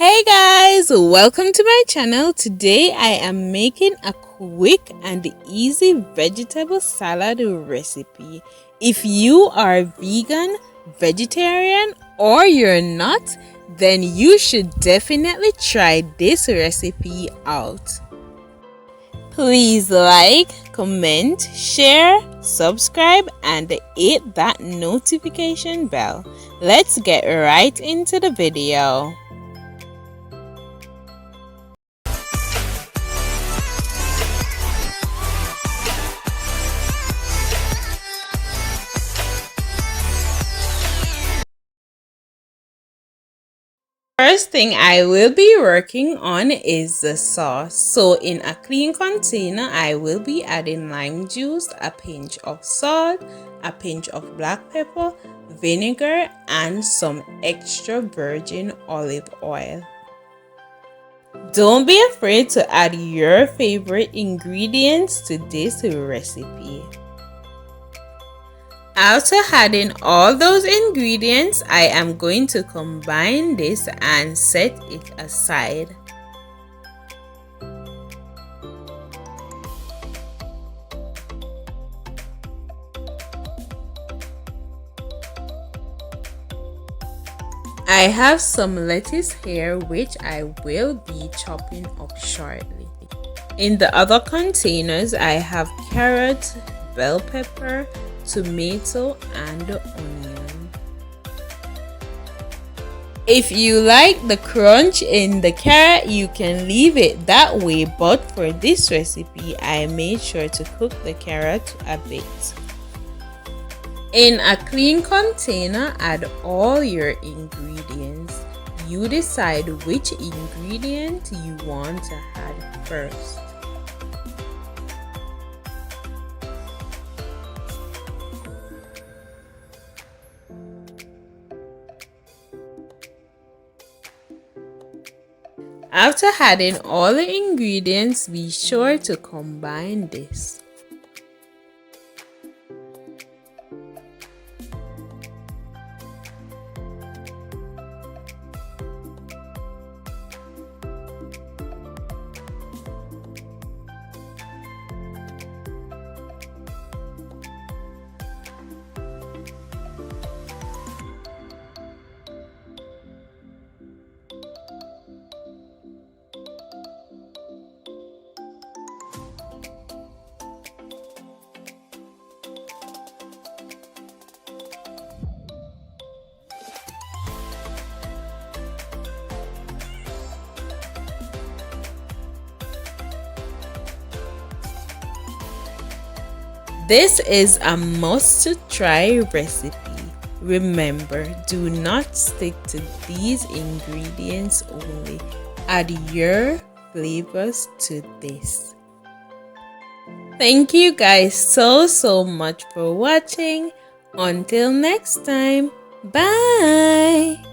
Hey guys, welcome to my channel. Today I am making a quick and easy vegetable salad recipe. If you are vegan, vegetarian, or you're not, then you should definitely try this recipe out. Please like, comment, share, subscribe, and hit that notification bell. Let's get right into the video. First thing I will be working on is the sauce. So in a clean container, I will be adding lime juice, a pinch of salt, a pinch of black pepper, vinegar, and some extra virgin olive oil. Don't be afraid to add your favorite ingredients to this recipe. After adding all those ingredients, I am going to combine this and set it aside. I have some lettuce here which I will be chopping up shortly. In the other containers, I have carrot, bell pepper, tomato, and onion. If you like the crunch in the carrot, you can leave it that way, but for this recipe I made sure to cook the carrot a bit. In a clean container, add all your ingredients. You decide which ingredient you want to add first. After adding all the ingredients, be sure to combine this. This is a must-try recipe. Remember, do not stick to these ingredients only. Add your flavors to this. Thank you guys so much for watching. Until next time, bye!